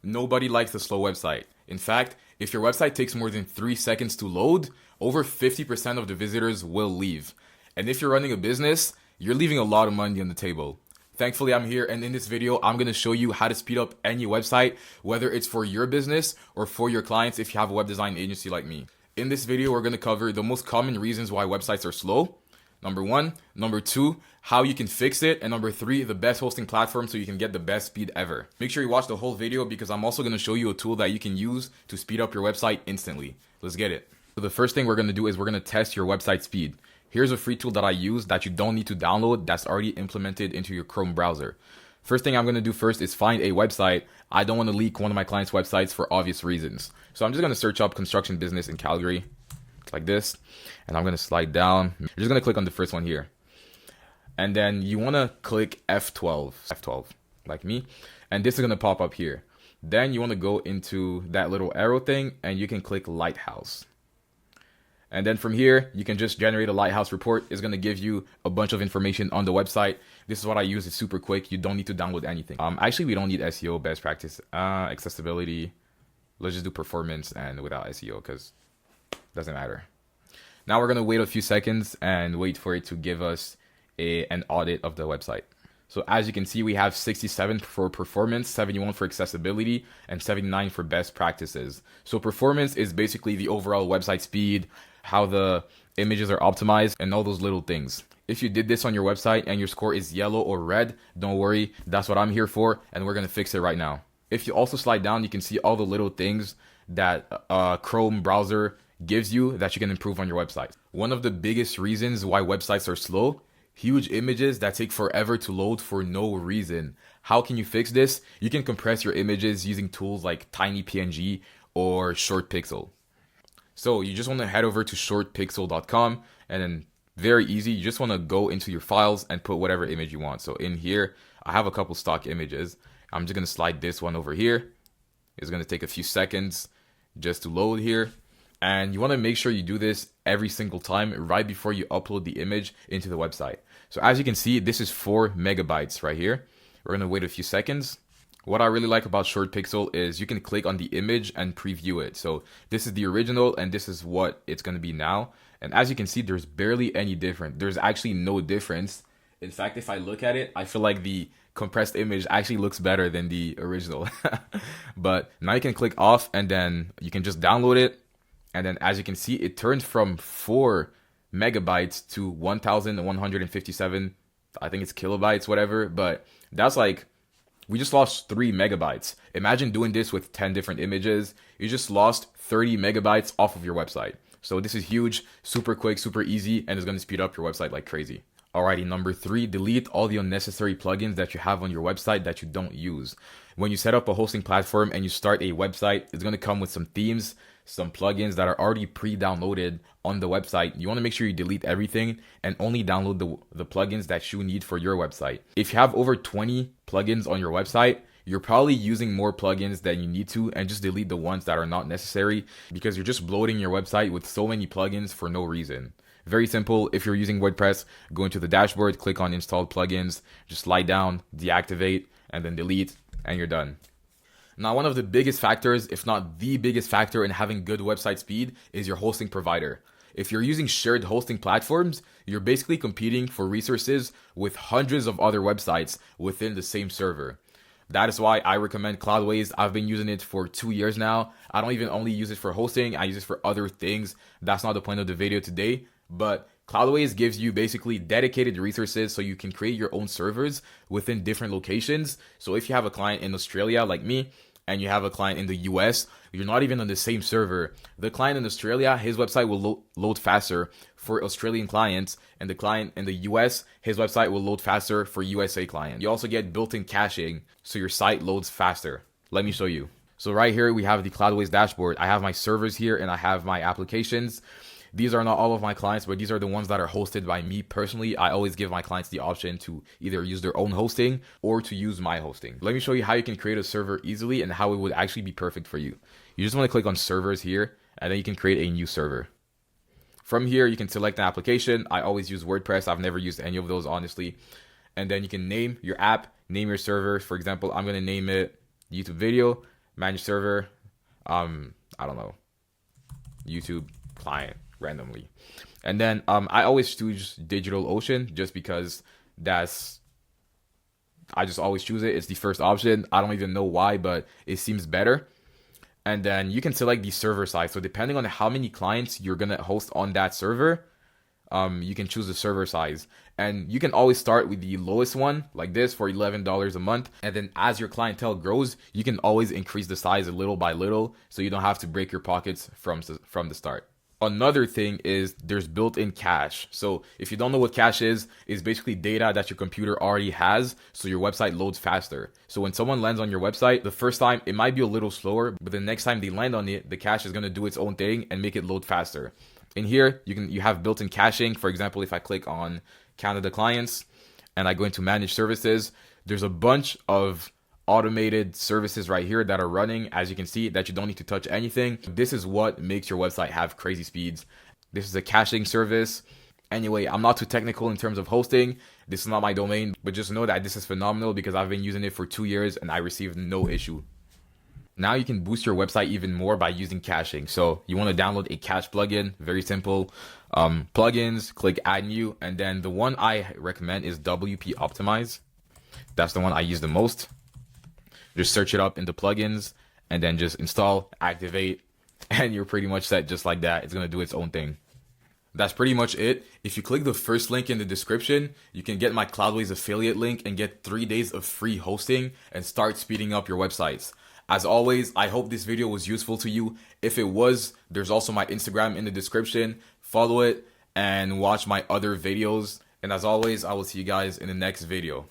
Nobody likes a slow website. In fact, if your website takes more than 3 seconds to load, over 50% of the visitors will leave. And if you're running a business, you're leaving a lot of money on the table. Thankfully, I'm here, and in this video, I'm going to show you how to speed up any website, whether it's for your business or for your clients if you have a web design agency like me. In this video, we're going to cover the most common reasons why websites are slow, number 1, number 2, how you can fix it, and number 3, the best hosting platform so you can get the best speed ever. Make sure you watch the whole video because I'm also going to show you a tool that you can use to speed up your website instantly. Let's get it. So the first thing we're going to do is we're going to test your website speed. Here's a free tool that I use that you don't need to download, that's already implemented into your Chrome browser. First thing I'm going to do first is find a website. I don't want to leak one of my clients' websites for obvious reasons. So I'm just going to search up construction business in Calgary, like this, and I'm going to slide down. You're just going to click on the first one here. And then you want to click F12, like me, and this is going to pop up here. Then you want to go into that little arrow thing and you can click Lighthouse. And then from here, you can just generate a Lighthouse report. It's going to give you a bunch of information on the website. This is what I use. It's super quick. You don't need to download anything. Actually, we don't need SEO, best practice, accessibility. Let's just do performance and without SEO because it doesn't matter. Now we're going to wait a few seconds and wait for it to give us an audit of the website. So as you can see, we have 67 for performance, 71 for accessibility, and 79 for best practices. So performance is basically the overall website speed, how the images are optimized, and all those little things. If you did this on your website and your score is yellow or red, don't worry, that's what I'm here for, and we're going to fix it right now. If you also slide down, you can see all the little things that Chrome browser gives you that you can improve on your website. One of the biggest reasons why websites are slow: huge images that take forever to load for no reason. How can you fix this? You can compress your images using tools like TinyPNG or ShortPixel. So you just want to head over to shortpixel.com, and then very easy, you just want to go into your files and put whatever image you want. So in here, I have a couple stock images. I'm just going to slide this one over here. It's going to take a few seconds just to load here. And you want to make sure you do this every single time right before you upload the image into the website. So as you can see, this is 4 megabytes right here. We're going to wait a few seconds. What I really like about ShortPixel is you can click on the image and preview it. So this is the original and this is what it's going to be now. And as you can see, there's barely any difference. There's actually no difference. In fact, if I look at it, I feel like the compressed image actually looks better than the original. But now you can click off and then you can just download it. And then as you can see, it turned from 4 megabytes to 1,157, I think it's kilobytes, whatever. But that's like, we just lost 3 megabytes. Imagine doing this with 10 different images. You just lost 30 megabytes off of your website. So this is huge, super quick, super easy, and it's going to speed up your website like crazy. Alrighty, number 3, delete all the unnecessary plugins that you have on your website that you don't use. When you set up a hosting platform and you start a website, it's going to come with some themes, some plugins that are already pre-downloaded on the website. You want to make sure you delete everything and only download the plugins that you need for your website. If you have over 20 plugins on your website, you're probably using more plugins than you need to, and just delete the ones that are not necessary because you're just bloating your website with so many plugins for no reason. Very simple. If you're using WordPress, go into the dashboard, click on installed plugins, just slide down, deactivate, and then delete, and you're done. Now, one of the biggest factors, if not the biggest factor in having good website speed, is your hosting provider. If you're using shared hosting platforms, you're basically competing for resources with hundreds of other websites within the same server. That is why I recommend Cloudways. I've been using it for 2 years now. I don't even only use it for hosting, I use it for other things. That's not the point of the video today, but Cloudways gives you basically dedicated resources so you can create your own servers within different locations. So if you have a client in Australia like me, and you have a client in the US, you're not even on the same server. The client in Australia, his website will load faster for Australian clients, and the client in the US, his website will load faster for USA clients. You also get built-in caching, so your site loads faster. Let me show you. So right here, we have the Cloudways dashboard. I have my servers here, and I have my applications. These are not all of my clients, but these are the ones that are hosted by me personally. I always give my clients the option to either use their own hosting or to use my hosting. Let me show you how you can create a server easily and how it would actually be perfect for you. You just want to click on servers here, and then you can create a new server. From here, you can select an application. I always use WordPress. I've never used any of those, honestly. And then you can name your app, name your server. For example, I'm going to name it YouTube video. manage server, I don't know, YouTube client randomly. And then I always choose DigitalOcean just because I just always choose it. It's the first option. I don't even know why, but it seems better. And then you can select the server size. So depending on how many clients you're gonna host on that server, you can choose the server size. And you can always start with the lowest one, like this, for $11 a month. And then as your clientele grows, you can always increase the size a little by little, so you don't have to break your pockets from the start. Another thing is there's built-in cache. So if you don't know what cache is, it's basically data that your computer already has, so your website loads faster. So when someone lands on your website, the first time it might be a little slower, but the next time they land on it, the cache is going to do its own thing and make it load faster. In here, you have built-in caching. For example, if I click on Canada clients and I go into manage services, there's a bunch of automated services right here that are running, as you can see, that you don't need to touch anything. This is what makes your website have crazy speeds. This is a caching service. Anyway, I'm not too technical in terms of hosting. This is not my domain, but just know that this is phenomenal because I've been using it for 2 years and I received no issue. Now you can boost your website even more by using caching. So you want to download a cache plugin, very simple. Plugins, click add new, and then the one I recommend is WP Optimize. That's the one I use the most. Just search it up in the plugins and then just install, activate, and you're pretty much set just like that. It's going to do its own thing. That's pretty much it. If you click the first link in the description, you can get my Cloudways affiliate link and get 3 days of free hosting and start speeding up your websites. As always, I hope this video was useful to you. If it was, there's also my Instagram in the description. Follow it and watch my other videos. And as always, I will see you guys in the next video.